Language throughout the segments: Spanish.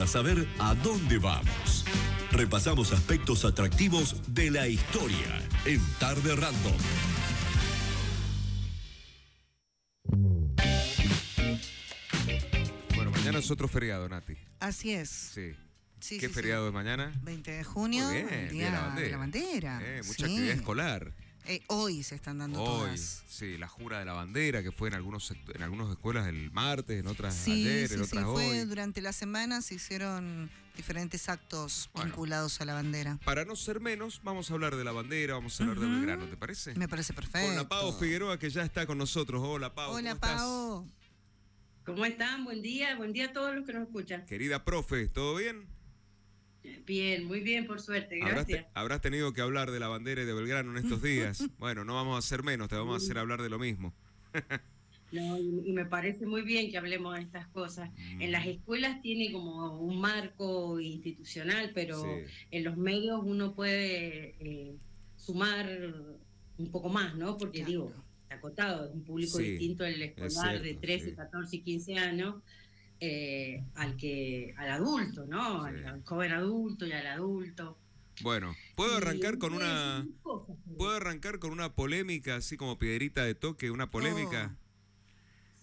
A saber a dónde vamos. Repasamos aspectos atractivos de la historia en Tarde Random. Bueno, mañana es otro feriado, Nati. Así es. Sí. Sí, ¿Qué sí, feriado es mañana? 20 de junio, Muy bien, el Día Día de la Bandera. Mucha actividad escolar. Hoy se están dando Hoy, todas. sí, la jura de la bandera, que fue en algunas escuelas el martes, en otras Sí, ayer, en otras hoy. fue durante la semana, se hicieron diferentes actos vinculados a la bandera. Para no ser menos, vamos a hablar de la bandera, vamos a hablar de Belgrano, ¿te parece? Me parece perfecto. Con la Pau Figueroa, que ya está con nosotros. Hola, Pau. Hola, ¿cómo estás? Pau. ¿Cómo están? Buen día a todos los que nos escuchan. Querida profe, ¿todo bien? Bien, muy bien, por suerte, gracias. Habrás tenido que hablar de la bandera y de Belgrano en estos días. Bueno, no vamos a hacer menos, te vamos a hacer hablar de lo mismo. No, y me parece muy bien que hablemos de estas cosas. En las escuelas tiene como un marco institucional, pero en los medios uno puede sumar un poco más, ¿no? Porque digo, está acotado, es un público distinto el escolar de 13, 14 y 15 años. Al adulto, ¿no? Al joven adulto y al adulto. Bueno, ¿puedo arrancar con una polémica, así como piedrita de toque, una polémica?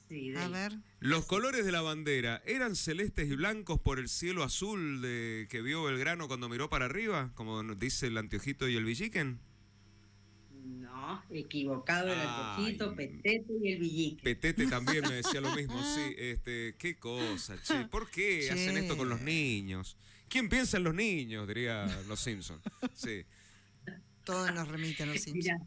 Sí, a ver. Los colores de la bandera, ¿eran celestes y blancos por el cielo azul que vio Belgrano cuando miró para arriba, como nos dice el Anteojito y el Villiquen? No, equivocado el Anteojito, Petete y el Villiquen. Petete también me decía lo mismo, sí. Qué cosa, che. ¿Por qué hacen esto con los niños? ¿Quién piensa en los niños? Diría los Simpsons. Sí. Todos nos remiten los Simpsons. Mira,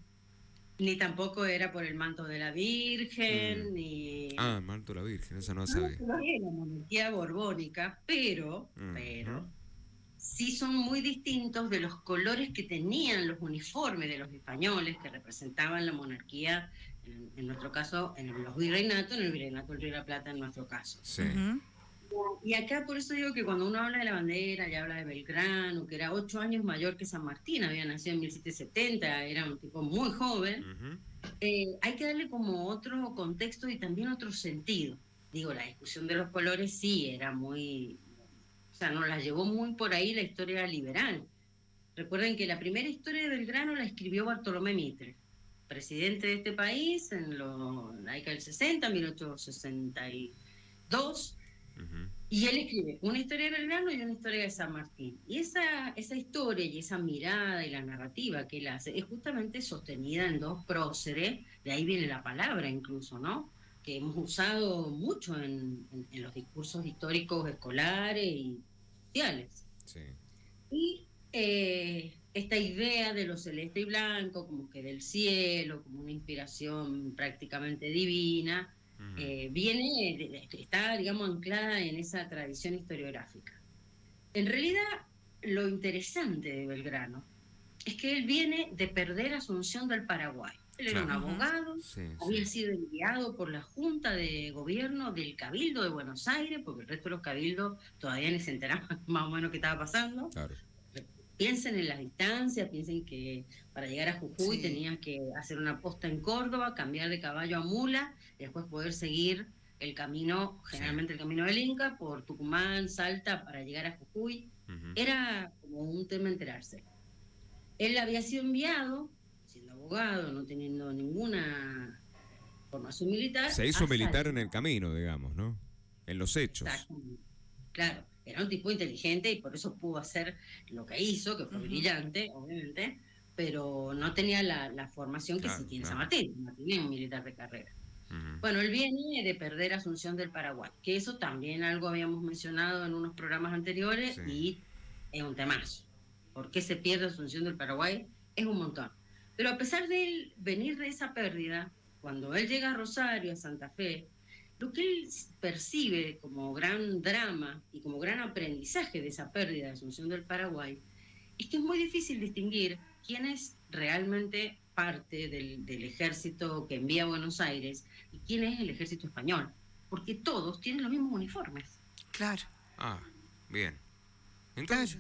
ni tampoco era por el manto de la Virgen, ni... Ah, el manto de la Virgen, esa no sabía. No era monarquía borbónica, pero sí son muy distintos de los colores que tenían los uniformes de los españoles que representaban la monarquía, en nuestro caso, en los virreinatos, en el virreinato del Río de la Plata, en nuestro caso. Sí. Y acá por eso digo que cuando uno habla de la bandera, ya habla de Belgrano, que era 8 años mayor que San Martín, había nacido en 1770, era un tipo muy joven, hay que darle como otro contexto y también otro sentido. Digo, la discusión de los colores sí era muy... O sea, nos la llevó muy por ahí la historia liberal. Recuerden que la primera historia de Belgrano la escribió Bartolomé Mitre, presidente de este país en la década del 60, 1862, y él escribe una historia de Belgrano y una historia de San Martín. Y esa historia y esa mirada y la narrativa que él hace es justamente sostenida en dos próceres, de ahí viene la palabra incluso, ¿no? Que hemos usado mucho en los discursos históricos escolares y sociales. Sí. Y esta idea de lo celeste y blanco, como que del cielo, como una inspiración prácticamente divina, está, digamos, anclada en esa tradición historiográfica. En realidad, lo interesante de Belgrano es que él viene de perder Asunción del Paraguay. Él era un abogado, había sido enviado por la Junta de Gobierno del Cabildo de Buenos Aires, porque el resto de los cabildos todavía ni se enteraban más o menos qué estaba pasando. Claro. Piensen en las distancias, piensen que para llegar a Jujuy tenían que hacer una posta en Córdoba, cambiar de caballo a mula, y después poder seguir el camino, generalmente el camino del Inca, por Tucumán, Salta, para llegar a Jujuy. Era como un tema enterarse. Él había sido enviado, siendo abogado, no teniendo ninguna formación militar. Se hizo militar en el camino, digamos, ¿no? En los hechos. Exactamente. Claro, era un tipo inteligente y por eso pudo hacer lo que hizo, que fue brillante, obviamente, pero no tenía la formación que sí tiene San Martín. San Martín es un militar de carrera. Bueno, él viene de perder Asunción del Paraguay, que eso también algo habíamos mencionado en unos programas anteriores y es un temazo. ¿Por qué se pierde Asunción del Paraguay? Es un montón. Pero a pesar de él venir de esa pérdida, cuando él llega a Rosario, a Santa Fe, lo que él percibe como gran drama y como gran aprendizaje de esa pérdida de Asunción del Paraguay es que es muy difícil distinguir quién es realmente parte del ejército que envía a Buenos Aires y quién es el ejército español, porque todos tienen los mismos uniformes. Claro. Ah, bien. Entonces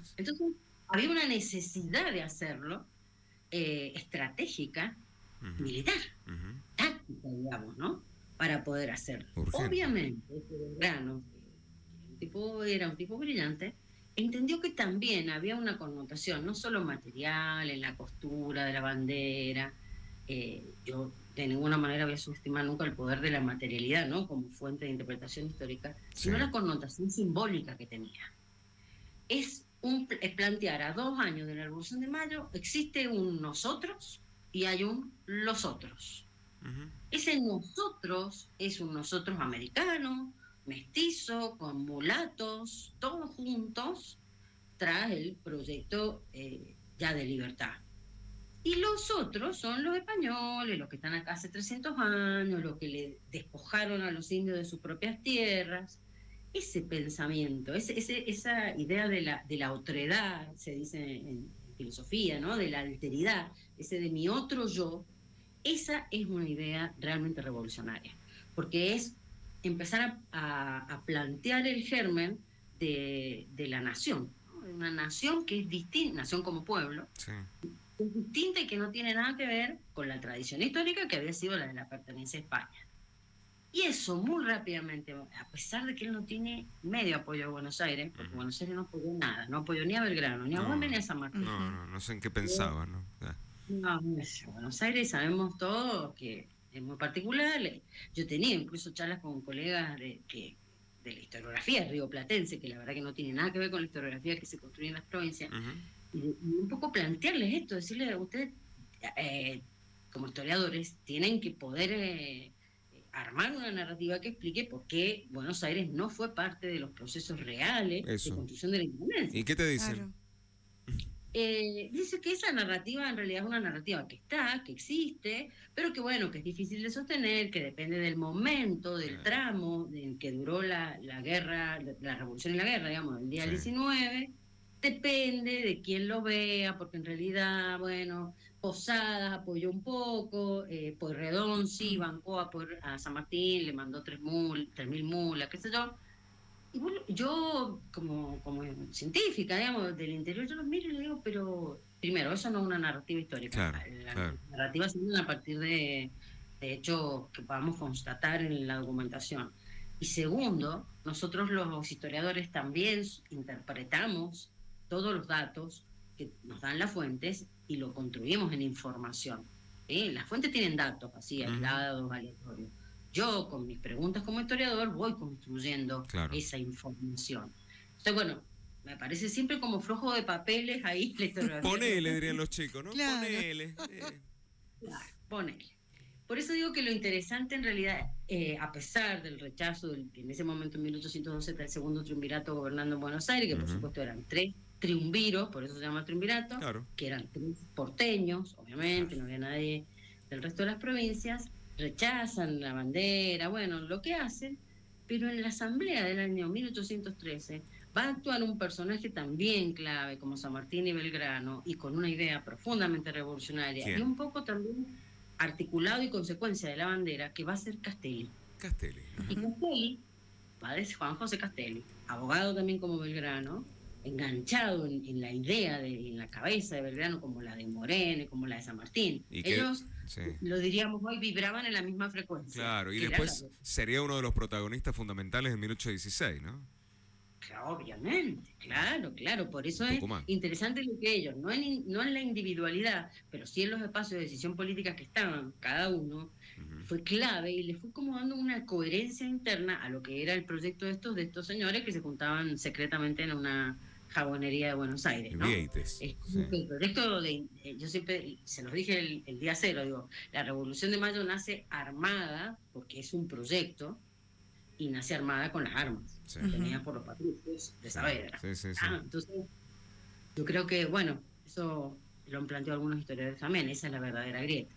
había una necesidad de hacerlo estratégica, militar, táctica, digamos, ¿no? Para poder hacerlo. Urgente. Obviamente, este Belgrano, era un tipo brillante, entendió que también había una connotación, no solo material, en la costura de la bandera. Yo de ninguna manera voy a subestimar nunca el poder de la materialidad, ¿no? Como fuente de interpretación histórica, sino la connotación simbólica que tenía. Es plantear a 2 años de la Revolución de Mayo, existe un nosotros y hay un los otros. Ese nosotros es un nosotros americano, mestizo, con mulatos, todos juntos, tras el proyecto ya de libertad. Y los otros son los españoles, los que están acá hace 300 años, los que le despojaron a los indios de sus propias tierras. Ese pensamiento, esa idea de la otredad, se dice en filosofía, ¿no? De la alteridad, ese de mi otro yo, esa es una idea realmente revolucionaria, porque es empezar a plantear el germen de la nación, ¿no? Una nación que es distinta, nación como pueblo, sí, es distinta y que no tiene nada que ver con la tradición histórica que había sido la de la pertenencia a España. Y eso muy rápidamente, a pesar de que él no tiene medio apoyo a Buenos Aires, porque Buenos Aires no apoyó nada, no apoyó ni a Belgrano, ni a Güemes, ni a San Martín. No sé en qué pensaba, ¿no? No, Buenos Aires sabemos todos que es muy particular. Yo tenía incluso charlas con colegas de la historiografía rioplatense, que la verdad que no tiene nada que ver con la historiografía que se construye en las provincias, y un poco plantearles esto, decirles a ustedes, como historiadores, tienen que poder armar una narrativa que explique por qué Buenos Aires no fue parte de los procesos reales de construcción de la independencia. ¿Y qué te dicen? Claro. Dice que esa narrativa en realidad es una narrativa que está, que existe, pero que bueno, que es difícil de sostener, que depende del momento, del tramo en que duró la guerra, la revolución y la guerra, digamos, el día 19, depende de quién lo vea, porque en realidad, bueno, Posadas apoyó un poco, Pueyrredón sí bancó a San Martín, le mandó 3.000 mulas, qué sé yo. Y bueno, yo como científica, digamos, del interior, yo los miro y le digo, pero primero, eso no es una narrativa histórica. La narrativa se viene a partir de hechos que podamos constatar en la documentación. Y segundo, nosotros los historiadores también interpretamos todos los datos que nos dan las fuentes y lo construimos en información. Las fuentes tienen datos así, aislados, aleatorios. Yo, con mis preguntas como historiador, voy construyendo esa información. Entonces, bueno, me parece siempre como flojo de papeles ahí la historiografía. Ponele, dirían los chicos, ¿no? Claro. Ponele. Claro, ponele. Por eso digo que lo interesante en realidad, a pesar del rechazo, que en ese momento en 1812 está el segundo triunvirato gobernando en Buenos Aires, que por supuesto eran 3 triunviros, por eso se llama triunvirato, que eran 3 porteños, obviamente, no había nadie del resto de las provincias, rechazan la bandera, bueno, lo que hacen, pero en la asamblea del año 1813 va a actuar un personaje también clave como San Martín y Belgrano y con una idea profundamente revolucionaria. ¿Quién? Y un poco también articulado y consecuencia de la bandera, que va a ser Castelli. Y Castelli va de Juan José Castelli, abogado también como Belgrano, enganchado en la idea, en la cabeza de Belgrano, como la de Moreno y como la de San Martín. Ellos, lo diríamos hoy, vibraban en la misma frecuencia. Claro, y después sería uno de los protagonistas fundamentales de 1816, ¿no? Obviamente, claro, por eso es interesante lo que ellos, no en la individualidad, pero sí en los espacios de decisión política que estaban cada uno, fue clave y le fue como dando una coherencia interna a lo que era el proyecto de estos señores que se juntaban secretamente en una jabonería de Buenos Aires, ¿no? El proyecto yo siempre se los dije el día cero, digo, la Revolución de Mayo nace armada porque es un proyecto y nace armada con las armas tenidas por los patricios de Saavedra. Entonces, yo creo que, bueno, eso lo han planteado algunos historiadores también, esa es la verdadera grieta.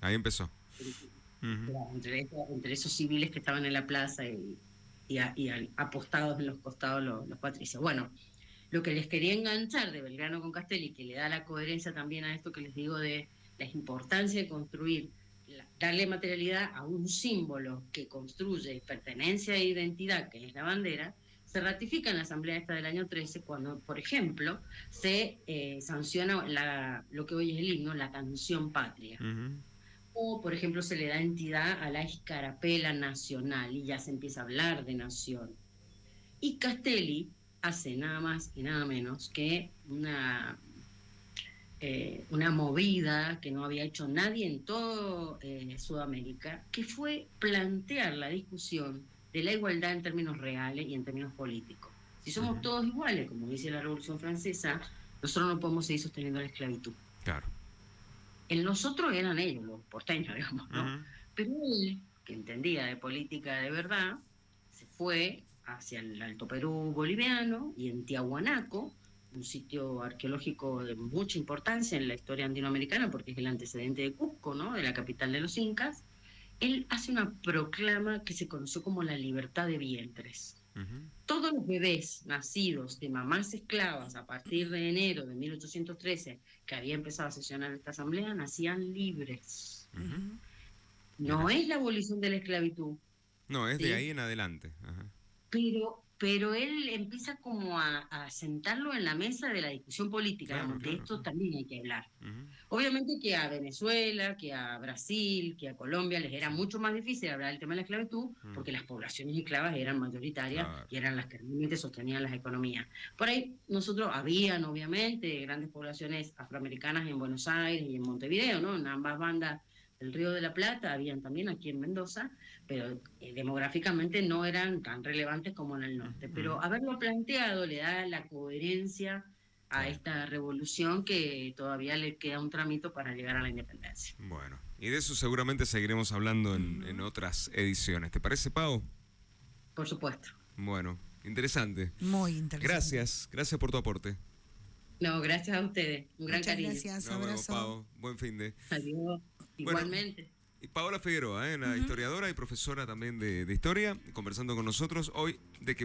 Ahí empezó. Entre esos civiles que estaban en la plaza y apostados en los costados los patricios. Bueno, lo que les quería enganchar de Belgrano con Castelli, que le da la coherencia también a esto que les digo de la importancia de construir, darle materialidad a un símbolo que construye pertenencia e identidad, que es la bandera, se ratifica en la asamblea esta del año 13 cuando, por ejemplo, se sanciona lo que hoy es el himno, la canción patria. O, por ejemplo, se le da entidad a la escarapela nacional y ya se empieza a hablar de nación. Y Castelli hace nada más y nada menos que una movida que no había hecho nadie en todo Sudamérica, que fue plantear la discusión de la igualdad en términos reales y en términos políticos. Si somos todos iguales, como dice la Revolución Francesa, nosotros no podemos seguir sosteniendo la esclavitud. Claro. El nosotros eran ellos, los porteños, digamos, ¿no? Pero él, que entendía de política de verdad, se fue hacia el Alto Perú boliviano y en Tiahuanaco, un sitio arqueológico de mucha importancia en la historia andinoamericana, porque es el antecedente de Cusco, ¿no? De la capital de los incas. Él hace una proclama que se conoció como la libertad de vientres. Todos los bebés nacidos de mamás esclavas a partir de enero de 1813, que había empezado a sesionar esta asamblea, nacían libres. No es la abolición de la esclavitud. No, es ¿sí? de ahí en adelante. Ajá. Pero él empieza como a sentarlo en la mesa de la discusión política, Claro, digamos, de claro, esto claro. también hay que hablar. Obviamente que a Venezuela, que a Brasil, que a Colombia les era mucho más difícil hablar del tema de la esclavitud, porque las poblaciones esclavas eran mayoritarias Claro. y eran las que realmente sostenían las economías. Por ahí nosotros habían, obviamente, grandes poblaciones afroamericanas en Buenos Aires y en Montevideo, ¿no? En ambas bandas del Río de la Plata, habían también aquí en Mendoza, pero demográficamente no eran tan relevantes como en el norte. Pero haberlo planteado le da la coherencia a esta revolución que todavía le queda un tramito para llegar a la independencia. Bueno, y de eso seguramente seguiremos hablando en otras ediciones. ¿Te parece, Pau? Por supuesto. Bueno, interesante. Muy interesante. Gracias por tu aporte. No, gracias a ustedes. Un gran Muchas cariño. gracias, Nos vemos, abrazo. Pau. Buen fin de. Adiós. Igualmente. Y Paola Figueroa, la historiadora y profesora también de historia, conversando con nosotros hoy de que